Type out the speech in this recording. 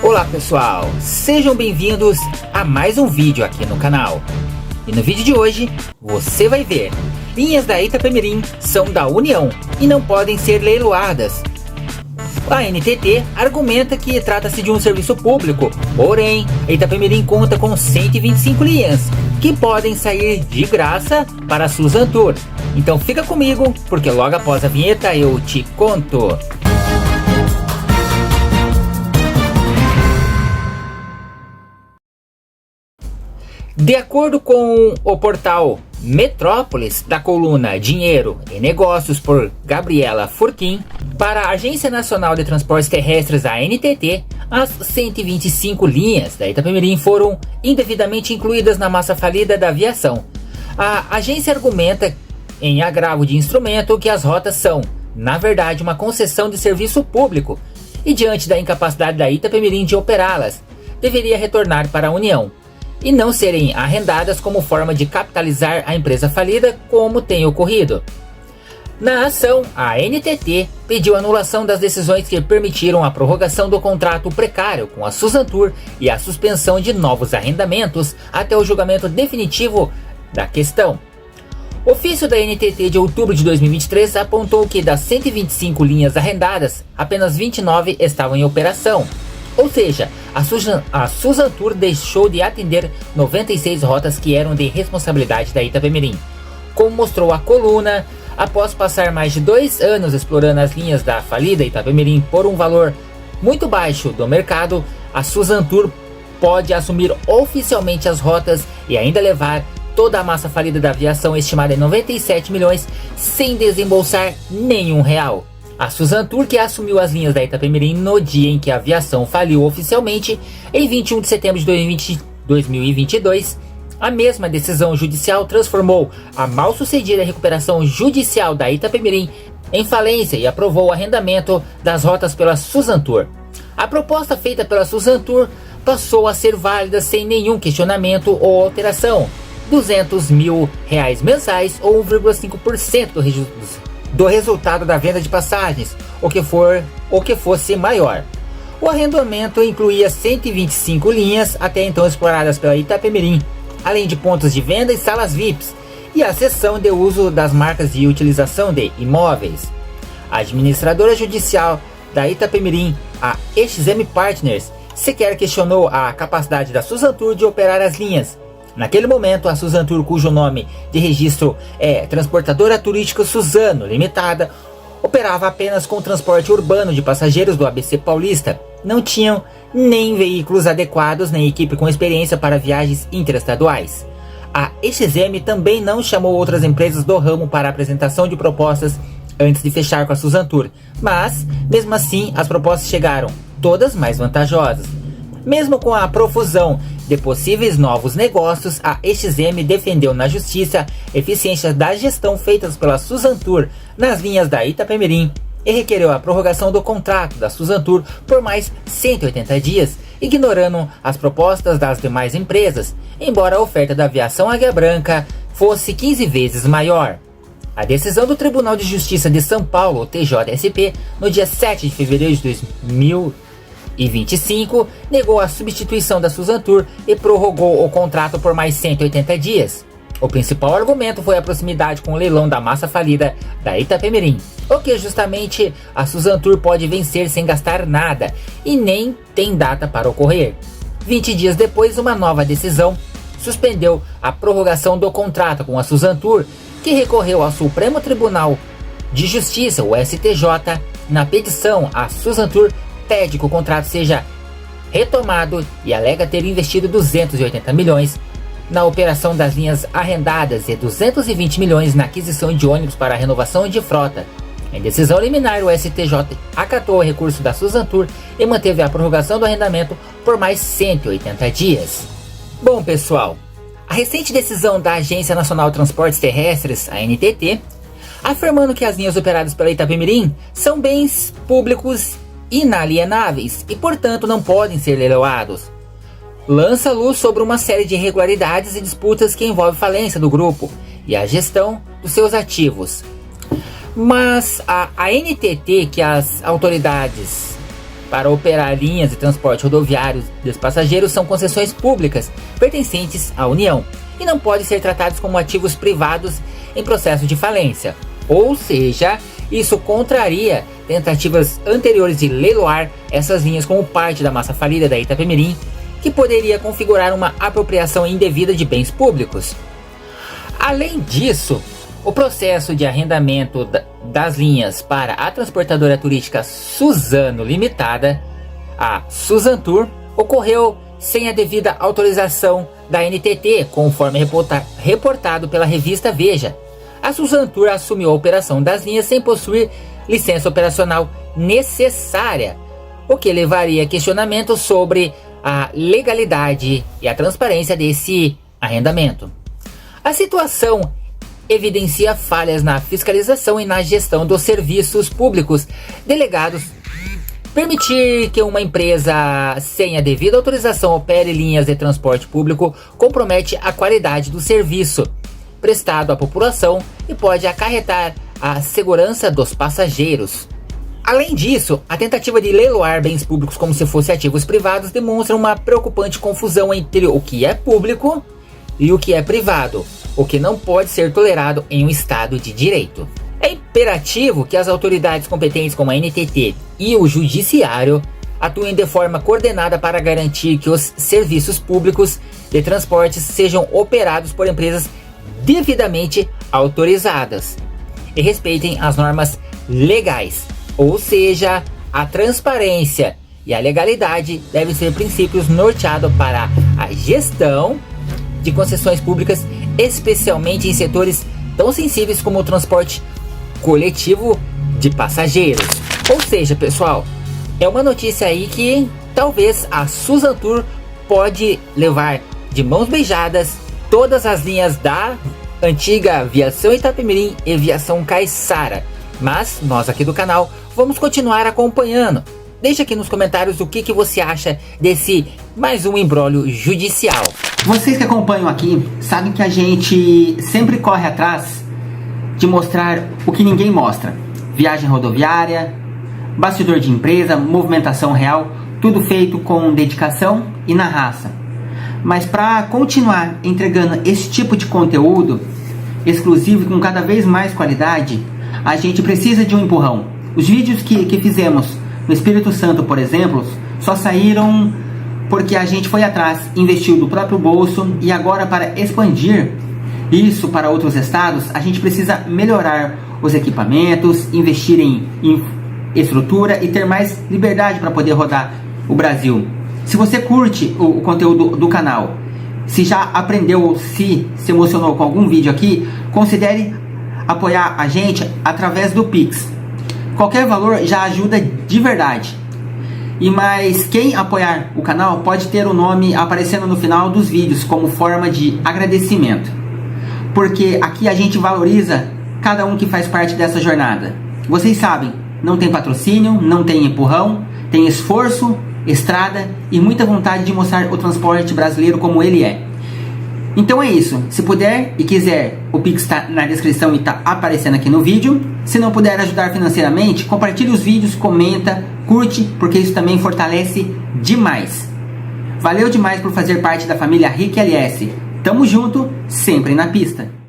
Olá pessoal, sejam bem-vindos a mais um vídeo aqui no canal. E no vídeo de hoje, você vai ver: linhas da Itapemirim são da União e não podem ser leiloadas. A NTT argumenta que trata-se de um serviço público, porém, a Itapemirim conta com 125 linhas, que podem sair de graça para a Suzantur. Então fica comigo, porque logo após a vinheta eu te conto. De acordo com o portal Metrópolis, da coluna Dinheiro e Negócios, por Gabriela Furquim, para a Agência Nacional de Transportes Terrestres, a ANTT, as 125 linhas da Itapemirim foram indevidamente incluídas na massa falida da aviação. A agência argumenta, em agravo de instrumento, que as rotas são, na verdade, uma concessão de serviço público e, diante da incapacidade da Itapemirim de operá-las, deveria retornar para a União e não serem arrendadas como forma de capitalizar a empresa falida, como tem ocorrido. Na ação, a NTT pediu anulação das decisões que permitiram a prorrogação do contrato precário com a Suzantur e a suspensão de novos arrendamentos até o julgamento definitivo da questão. O ofício da NTT de outubro de 2023 apontou que das 125 linhas arrendadas, apenas 29 estavam em operação. Ou seja, a Suzantur deixou de atender 96 rotas que eram de responsabilidade da Itapemirim. Como mostrou a coluna, após passar mais de 2 anos explorando as linhas da falida Itapemirim por um valor muito baixo do mercado, a Suzantur pode assumir oficialmente as rotas e ainda levar toda a massa falida da aviação, estimada em 97 milhões, sem desembolsar nenhum real. A Suzantur, que assumiu as linhas da Itapemirim no dia em que a aviação faliu oficialmente, em 21 de setembro de 2022, a mesma decisão judicial transformou a mal-sucedida recuperação judicial da Itapemirim em falência e aprovou o arrendamento das rotas pela Suzantur. A proposta feita pela Suzantur passou a ser válida sem nenhum questionamento ou alteração: R$200 mil mensais ou 1,5% do resultado da venda de passagens, o que fosse maior. O arrendamento incluía 125 linhas até então exploradas pela Itapemirim, além de pontos de venda e salas VIPs, e a cessão de uso das marcas de utilização de imóveis. A administradora judicial da Itapemirim, a EXM Partners, sequer questionou a capacidade da Suzantur de operar as linhas. Naquele momento, a Suzantur, cujo nome de registro é Transportadora Turística Suzano Limitada, operava apenas com transporte urbano de passageiros do ABC Paulista. Não tinham nem veículos adequados, nem equipe com experiência para viagens interestaduais. A EXM também não chamou outras empresas do ramo para apresentação de propostas antes de fechar com a Suzantur, mas, mesmo assim, as propostas chegaram, todas mais vantajosas. Mesmo com a profusão de possíveis novos negócios, a EXM defendeu na justiça a eficiência da gestão feitas pela Suzantur nas linhas da Itapemirim e requereu a prorrogação do contrato da Suzantur por mais 180 dias, ignorando as propostas das demais empresas, embora a oferta da aviação Águia Branca fosse 15 vezes maior. A decisão do Tribunal de Justiça de São Paulo, TJSP, no dia 7 de fevereiro de 2025, negou a substituição da Suzantur e prorrogou o contrato por mais 180 dias. O principal argumento foi a proximidade com o leilão da massa falida da Itapemirim, o que justamente a Suzantur pode vencer sem gastar nada e nem tem data para ocorrer. 20 dias depois, uma nova decisão suspendeu a prorrogação do contrato com a Suzantur, que recorreu ao Supremo Tribunal de Justiça, o STJ, na petição. A Suzantur pede que o contrato seja retomado e alega ter investido 280 milhões na operação das linhas arrendadas e 220 milhões na aquisição de ônibus para a renovação de frota. Em decisão liminar, o STJ acatou o recurso da Suzantur e manteve a prorrogação do arrendamento por mais 180 dias. Bom pessoal, a recente decisão da Agência Nacional de Transportes Terrestres, a ANTT, afirmando que as linhas operadas pela Itapemirim são bens públicos inalienáveis e, portanto, não podem ser leiloados, lança luz sobre uma série de irregularidades e disputas que envolvem falência do grupo e a gestão dos seus ativos. Mas a NTT, que as autoridades para operar linhas de transporte rodoviário dos passageiros são concessões públicas pertencentes à União e não podem ser tratados como ativos privados em processo de falência. Ou seja, isso contraria tentativas anteriores de leiloar essas linhas como parte da massa falida da Itapemirim, que poderia configurar uma apropriação indevida de bens públicos. Além disso, o processo de arrendamento das linhas para a transportadora turística Suzano Limitada, a Suzantur, ocorreu sem a devida autorização da NTT, conforme reportado pela revista Veja. A Suzantur assumiu a operação das linhas sem possuir licença operacional necessária, o que levaria a questionamentos sobre a legalidade e a transparência desse arrendamento. A situação evidencia falhas na fiscalização e na gestão dos serviços públicos delegados. Permitir que uma empresa sem a devida autorização opere linhas de transporte público compromete a qualidade do serviço prestado à população e pode acarretar a segurança dos passageiros. Além disso, a tentativa de leiloar bens públicos como se fossem ativos privados demonstra uma preocupante confusão entre o que é público e o que é privado, o que não pode ser tolerado em um Estado de Direito. É imperativo que as autoridades competentes como a NTT e o Judiciário atuem de forma coordenada para garantir que os serviços públicos de transportes sejam operados por empresas devidamente autorizadas e respeitem as normas legais, ou seja, a transparência e a legalidade devem ser princípios norteados para a gestão de concessões públicas, especialmente em setores tão sensíveis como o transporte coletivo de passageiros. Ou seja, pessoal, é uma notícia aí que talvez a Suzantur pode levar de mãos beijadas todas as linhas da antiga Viação Itapemirim e Viação Caiçara. Mas nós aqui do canal vamos continuar acompanhando. Deixa aqui nos comentários o que você acha desse mais um imbróglio judicial. Vocês que acompanham aqui sabem que a gente sempre corre atrás de mostrar o que ninguém mostra. Viagem rodoviária, bastidor de empresa, movimentação real, tudo feito com dedicação e na raça. Mas para continuar entregando esse tipo de conteúdo exclusivo e com cada vez mais qualidade, a gente precisa de um empurrão. Os vídeos que fizemos no Espírito Santo, por exemplo, só saíram porque a gente foi atrás, investiu do próprio bolso, e agora para expandir isso para outros estados, a gente precisa melhorar os equipamentos, investir em estrutura e ter mais liberdade para poder rodar o Brasil. Se você curte o conteúdo do canal, se já aprendeu ou se emocionou com algum vídeo aqui, considere apoiar a gente através do Pix. Qualquer valor já ajuda de verdade. Mas quem apoiar o canal pode ter o nome aparecendo no final dos vídeos como forma de agradecimento. Porque aqui a gente valoriza cada um que faz parte dessa jornada. Vocês sabem, não tem patrocínio, não tem empurrão, tem esforço, estrada e muita vontade de mostrar o transporte brasileiro como ele é. Então é isso, se puder e quiser, o Pix está na descrição e está aparecendo aqui no vídeo. Se não puder ajudar financeiramente, compartilhe os vídeos, comenta, curte, porque isso também fortalece demais. Valeu demais por fazer parte da família Rick LS. Tamo junto, sempre na pista.